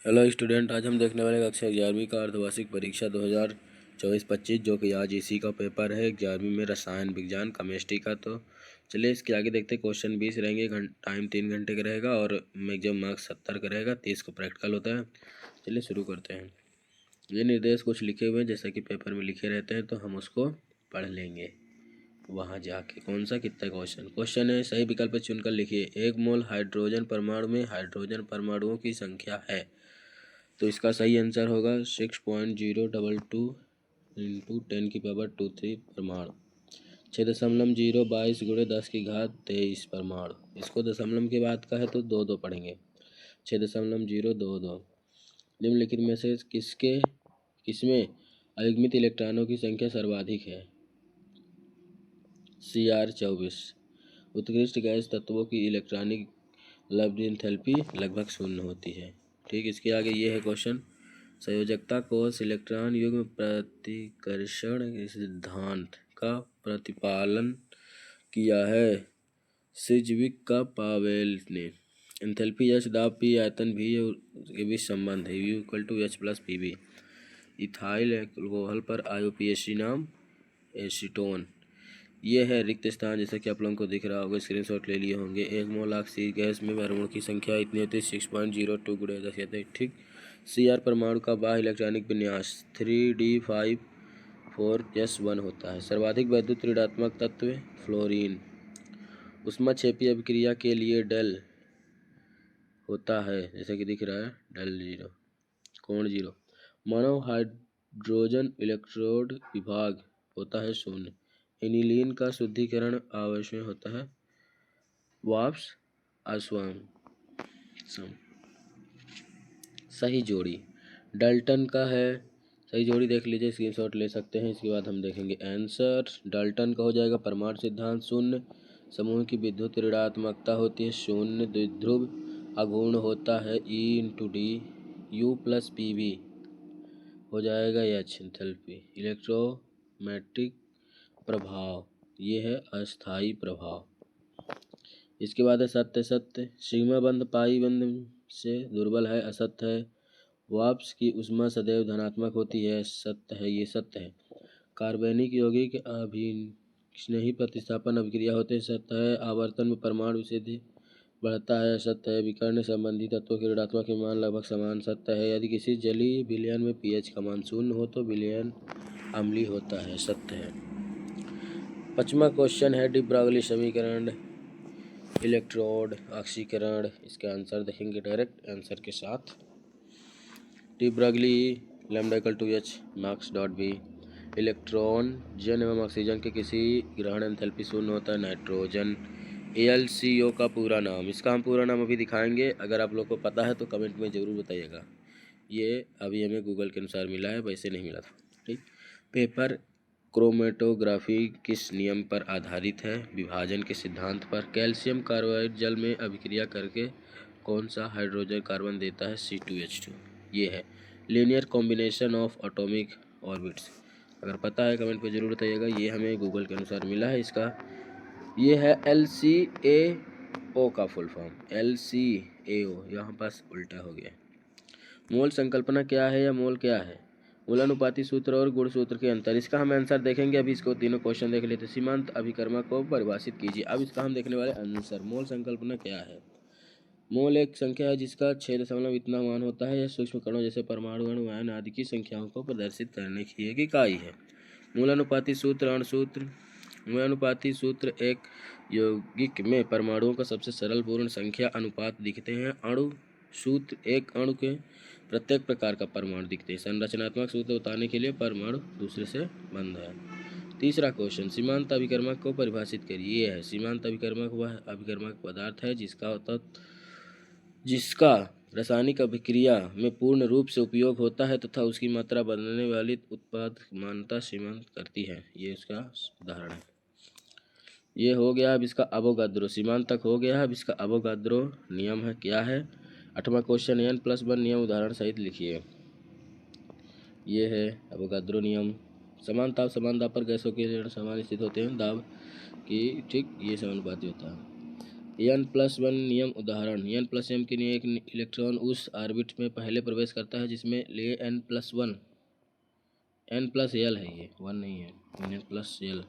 Hello student, आज हम देखने वाले कक्षा 11वीं का अर्धवार्षिक परीक्षा 2024-25 जो कि आज इसी का पेपर है 11वीं में रसायन विज्ञान केमिस्ट्री का। तो चलिए इसके आगे देखते हैं। क्वेश्चन 20 रहेंगे, टाइम 3 घंटे का रहेगा और मैक्सिमम मार्क्स 70 का रहेगा। 30 को प्रैक्टिकल होता है। चलिए शुरू करते हैं। ये निर्देश कुछ लिखे हुए हैं जैसा कि पेपर में लिखे रहते हैं, तो हम उसको पढ़ लेंगे वहाँ जाके। कौन सा कितना क्वेश्चन है, सही विकल्प चुनकर लिखिए। 1 मोल हाइड्रोजन परमाणु में हाइड्रोजन परमाणुओं की संख्या है, तो इसका सही आंसर होगा 6.022 इंटू 10⁻²³ परमाणु। 6.022 × 10⁻23 परमाणु। इसको दशमलव के बाद का है तो 2 पढ़ेंगे। 6.022। निम्नलिखित में से किसमें अयुग्मित इलेक्ट्रॉनों की संख्या सर्वाधिक है? Cr24। उत्कृष्ट गैस तत्वों की इलेक्ट्रॉनिक लब्ध एंथैल्पी लगभग शून्य होती है। ठीक, इसके आगे ये है क्वेश्चन। संयोजकता कोष इलेक्ट्रॉन युग्म प्रतिकर्षण सिद्धांत का प्रतिपादन किया है सिज्विक का पावेल ने। एंथैल्पी H, दाब P, आयतन V के बीच संबंध है U = H+Pv। इथाइल अल्कोहल पर IUPAC नाम एसीटोन। ये है रिक्त स्थान, जैसा कि आप लोगों को दिख रहा होगा, स्क्रीनशॉट ले लिए होंगे। 1 मोल ऑक्सीजन गैस में परमाणु की संख्या इतनी होती है 6.02 × 10⁻⁻⁰। ठीक। Cr परमाणु का बाह्य इलेक्ट्रॉनिक विन्यास 3d5 4s1 होता है। सर्वाधिक वैद्युत ऋणात्मक तत्व फ्लोरीन। ऊष्माक्षेपी अभिक्रिया के लिए डेल होता है, जैसा कि दिख रहा है del0 कोण 0। मानव हाइड्रोजन इलेक्ट्रोड विभाग होता है 0। एनिलीन का शुद्धिकरण आवश्यक होता है वाष्प आश्वासन। सही जोड़ी डाल्टन का है। सही जोड़ी देख लीजिए, स्क्रीनशॉट ले सकते हैं। इसके बाद हम देखेंगे आंसर। डाल्टन का हो जाएगा परमाणु सिद्धांत 0। समूह की विद्युत ऋणात्मकता होती है 0। द्विध्रुव अघूर्ण होता है E/D U+Pv हो जाएगा H। एंथैल्पी इलेक्ट्रोमैग्नेटिक प्रभाव, ये है अस्थायी प्रभाव। इसके बाद है सत्य। सिग्मा बंध पाई बंध से दुर्बल है, असत्य है। वाष्प की ऊष्मा सदैव धनात्मक होती है, सत्य है, ये सत्य है। कार्बनिक यौगिक अभिस्नेही प्रतिस्थापन अभिक्रिया होते हैं, सत्य है। आवर्तन में परमाणु विच्छेद बढ़ता है, सत्य है। विकर्ण संबंधी तत्वों के ऋणात्मक के मान लगभग समान, सत्य है। यदि किसी जलीय विलयन में pH का मान 0 हो तो विलयन अम्लीय होता है, सत्य है। 5वां क्वेश्चन है डी ब्रॉगली समीकरण इलेक्ट्रोड ऑक्सीकरण। इसका आंसर देखेंगे डायरेक्ट आंसर के साथ। De Broglie λ = H max.V। Electron जन एवं ऑक्सीजन के किसी ग्रहण एंथैल्पी 0 होता है, नाइट्रोजन। AlCO का पूरा नाम, इसका हम पूरा नाम अभी दिखाएंगे। अगर आप लोग को पता है तो कमेंट में ज़रूर बताइएगा। ये अभी हमें गूगल के अनुसार मिला है, वैसे नहीं मिला था। ठीक। पेपर क्रोमेटोग्राफी किस नियम पर आधारित है? विभाजन के सिद्धांत पर। कैल्शियम कार्बाइड जल में अभिक्रिया करके कौन सा हाइड्रोजन कार्बन देता है? C2H2। ये है linear combination of atomic orbits. अगर पता है कमेंट पे जरूर बताइएगा। ये हमें गूगल के अनुसार मिला है। इसका ये है LCAO का फुल फॉर्म, LCAO। यहाँ पास उल्टा हो गया। मोल संकल्पना क्या है या मोल क्या है? मूलानुपाती सूत्र और गुण सूत्र के अंतर, इसका हम आंसर देखेंगे। अभी इसको तीनों क्वेश्चन देख लेते। सीमांत अभिकर्मक को परिभाषित कीजिए। अब इसका हम देखने वाले आंसर। मोल संकल्पना क्या है? मोल एक संख्या है जिसका 6 इतना मान होता है। यह सूक्ष्म कणों जैसे परमाणु, अणु, आयन आदि की संख्याओं को प्रदर्शित करने की एक इकाई है। मूलानुपाती सूत्र, अणुसूत्र। मूलानुपाती सूत्र एक यौगिक में परमाणुओं का सबसे सरल पूर्ण संख्या अनुपात दिखते हैं। अणु सूत्र एक अणु के प्रत्येक प्रकार का परमाणु दिखते हैं। संरचनात्मक सूत्र बताने के लिए परमाणु दूसरे से बंध है। तीसरा क्वेश्चन, सीमांत अभिकर्मक को परिभाषित करिए। ये है सीमांत अभिकर्मक वह अभिकर्मक पदार्थ है जिसका रासायनिक अभिक्रिया में पूर्ण रूप से उपयोग होता है तथा उसकी मात्रा बदलने वाली उत्पाद मान्यता सीमांत करती है। ये उसका उदाहरण है। ये हो गया। अब इसका अवोगाद्रो, सीमांत तक हो गया। अब इसका अवोगाद्रो नियम है, क्या है? 8वां क्वेश्चन, N+1 नियम उदाहरण सहित लिखिए। ये है अवोगाद्रो नियम। समान ताप समान दाब पर गैसों के ऋण समान स्थित होते हैं दाब की। ठीक, ये समानुपाती होता है। n+1 नियम उदाहरण। n+m के लिए एक इलेक्ट्रॉन उस ऑर्बिट में पहले प्रवेश करता है जिसमें लिए n+1 n+l है, ये 1 नहीं है, n+l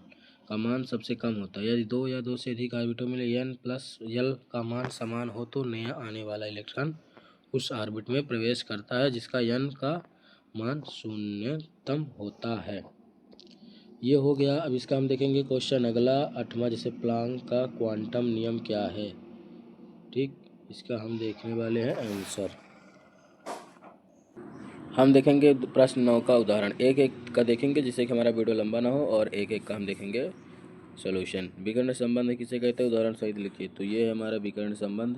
का मान सबसे कम होता है। यदि 2 या 2 से अधिक ऑर्बिटों में n+l का मान समान हो तो नया आने वाला इलेक्ट्रॉन उस ऑर्बिट में प्रवेश करता है जिसका n का मान शून्यतम होता है। ये हो गया। अब इसका हम देखेंगे क्वेश्चन अगला 8वां, जैसे प्लांक का क्वांटम नियम क्या है। ठीक, इसका हम देखने वाले हैं आंसर। हम देखेंगे प्रश्न 9 का उदाहरण, एक एक का देखेंगे जिससे कि हमारा वीडियो लंबा ना हो, और एक एक का हम देखेंगे सॉल्यूशन। विकर्ण संबंध किसे कहते हैं, उदाहरण सहित लिखिए। तो ये है हमारा विकर्ण संबंध।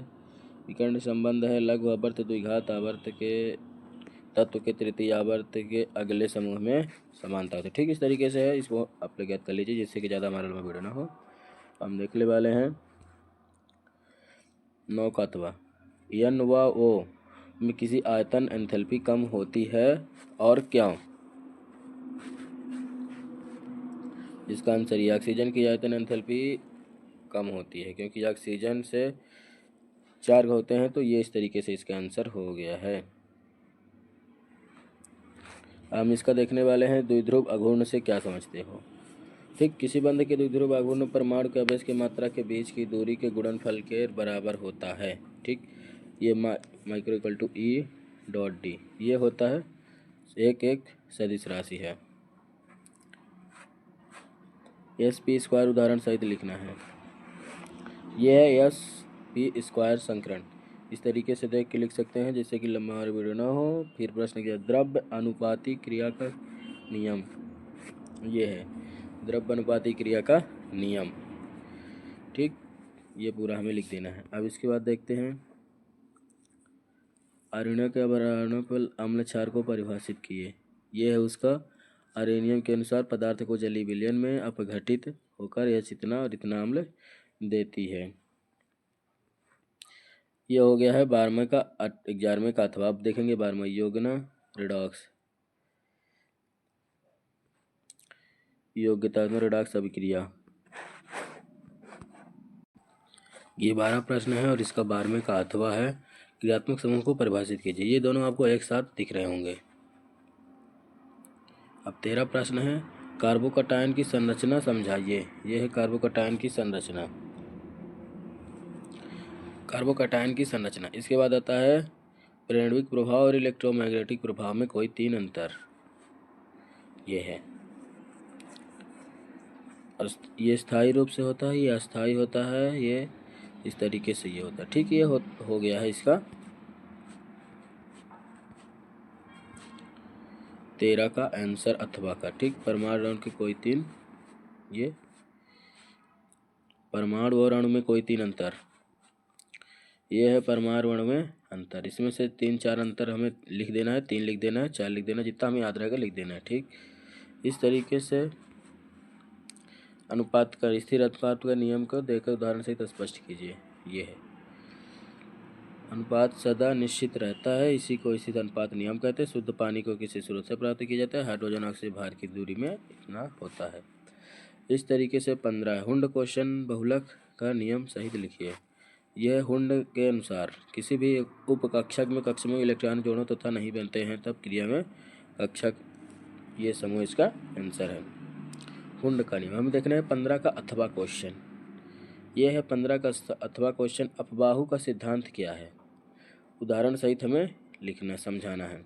विकर्ण संबंध है लघु आवर्त द्विघात आवर्त के तत्व के तृतीय आवर्त के अगले समूह में समानता होती है। ठीक, इस तरीके से है, इसको आप लोग याद कर लीजिए जिससे कि ज़्यादा हमारा लंबा वीडियो ना हो। हम देखने वाले हैं 9 का अथवा। n व o में किसी आयतन एंथैल्पी कम होती है और क्यों। इसका आंसर ये, ऑक्सीजन की आयतन एंथैल्पी कम होती है क्योंकि ऑक्सीजन से चार्ज होते हैं। तो ये इस तरीके से इसका आंसर हो गया है। हम इसका देखने वाले हैं द्विध्रुव अघूर्ण से क्या समझते हो। ठीक, किसी बंध के द्विध्रुव अघूर्ण परमाणु के आवेश की मात्रा के बीच की दूरी के गुणनफल के बराबर होता है। ठीक, ये माइक्रो इक्वल टू E.D ये होता है, एक सदिश राशि है। sp² उदाहरण सहित लिखना है। यह है sp² संकरण। इस तरीके से देख के लिख सकते हैं जिससे कि लंबा हमारा वीडियो ना हो। फिर प्रश्न किया, द्रव्य अनुपाती क्रिया का नियम। ये है द्रव्य अनुपाती क्रिया का नियम। ठीक, ये पूरा हमें लिख देना है। अब इसके बाद देखते हैं अरेनियम के अवरोहण अम्ल क्षार को परिभाषित किए। ये है उसका। अरेनियम के अनुसार पदार्थ को जलीय विलयन में अपघटित होकर यह इतना और इतना अम्ल देती है। ये हो गया है 12वें का 11वें का अथवा। अब देखेंगे 12वां, योगना रिडॉक्स। योग्यता में रिडॉक्स अभिक्रिया। ये 12 प्रश्न है और इसका 12वें का अथवा है, क्रियात्मक समूह को परिभाषित कीजिए। ये दोनों आपको एक साथ दिख रहे होंगे। अब 13 प्रश्न है, कार्बोकटायन की संरचना समझाइए। ये है कार्बोकटायन की संरचना। कार्बोकटायन की संरचना। इसके बाद आता है प्रेरणविक प्रभाव और इलेक्ट्रोमैग्नेटिक प्रभाव में कोई 3 अंतर। ये है, ये स्थायी रूप से होता है, ये अस्थायी होता है, ये इस तरीके से ये होता है। ठीक, ये हो गया है इसका 13 का आंसर अथवा का। ठीक, परमाणु के कोई 3, ये परमाणु और अणु में कोई 3 अंतर। ये है परमाणु अणु में अंतर। इसमें से 3-4 अंतर हमें लिख देना है, 3 लिख देना है, 4 लिख देना है, जितना हमें याद रहेगा लिख देना है। ठीक, इस तरीके से अनुपात का स्थिर अनुपात का नियम को देकर उदाहरण सहित स्पष्ट कीजिए। ये है अनुपात सदा निश्चित रहता है, इसी को स्थिर अनुपात नियम कहते हैं। शुद्ध पानी को किसी स्रोत से प्राप्त किया जाता है, हाइड्रोजन ऑक्सीजन भार की दूरी में इतना होता है। इस तरीके से 15 हुंड क्वेश्चन बहुलक का नियम सहित लिखिए। यह हुंड के अनुसार किसी भी उपकक्षक में कक्षमों इलेक्ट्रॉन जोड़ों तथा नहीं बनते हैं तब क्रिया में कक्षक, ये समूह इसका आंसर है। हुंड का नियम हम देखना है 15 का अथवा क्वेश्चन। यह है 15 का अथवा क्वेश्चन, अपबाहु का सिद्धांत क्या है। उदाहरण सहित हमें लिखना समझाना है।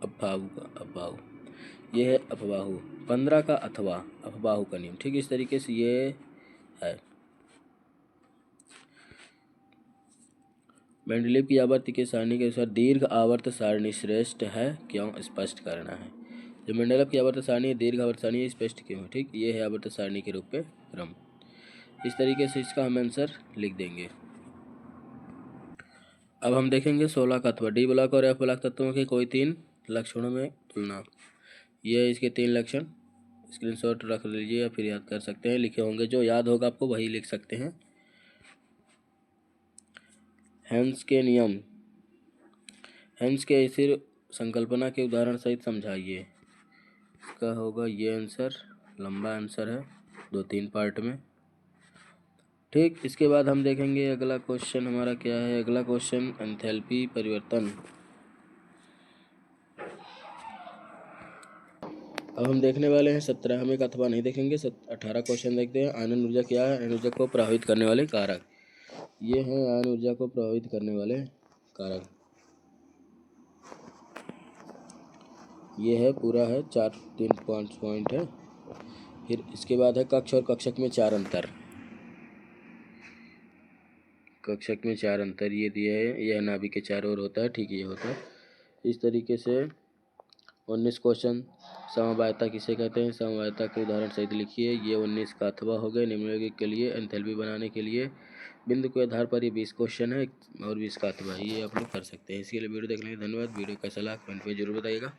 अपबाहु ये है अपबाहु। 15 का अथवा अपबाहु का नियम। ठीक, इस तरीके से ये है। मेंडलीव की आवर्त के सारणी के अनुसार दीर्घ आवर्त सारणी श्रेष्ठ है, क्यों स्पष्ट करना है। जो मेंडलीव की आवर्त सारणी है, दीर्घ आवर्त सारणी है, स्पष्ट क्यों है। ठीक, ये है आवर्त सारणी के रूप में क्रम। इस तरीके से इसका हम आंसर लिख देंगे। अब हम देखेंगे 16 का अथवा, डी ब्लॉक और एफ ब्लॉक तत्वों के कोई 3 लक्षणों में तुलना। ये इसके 3 लक्षण स्क्रीनशॉट रख लीजिए या फिर याद कर सकते हैं, लिखे होंगे। जो याद होगा आपको वही लिख सकते हैं। हेंस के नियम। हेंस के स्थिर संकल्पना के उदाहरण सहित समझाइए। इसका होगा ये आंसर, लंबा आंसर है, 2-3 पार्ट में। ठीक, इसके बाद हम देखेंगे अगला क्वेश्चन हमारा क्या है। अगला क्वेश्चन एंथैल्पी परिवर्तन। अब हम देखने वाले हैं 17, हम एक अथवा नहीं देखेंगे। 18 क्वेश्चन देखते हैं। आयनन ऊर्जा क्या है? आयन ऊर्जा को प्रभावित करने वाले कारक। ये हैं आयन ऊर्जा को प्रभावित करने वाले कारक। ये है पूरा है 4-3 पॉइंट है। फिर इसके बाद है कक्ष और कक्षक में 4 अंतर। कक्षक में 4 अंतर ये दिया है। यह नाभिक के चारों ओर होता है, ठीक ये होता है। इस तरीके से 19 क्वेश्चन। समवायता किसे कहते हैं? समवायता के उदाहरण सहित लिखिए। ये 19 का अथवा हो गए। निम्नलिखित के लिए एंथैल्पी बनाने के लिए बिंदु के आधार पर ये 20 क्वेश्चन है और 20 का अथवा, ये आप लोग कर सकते हैं। इसके लिए वीडियो देखने के लिए धन्यवाद। वीडियो कैसा लगा कमेंट में जरूर बताइएगा।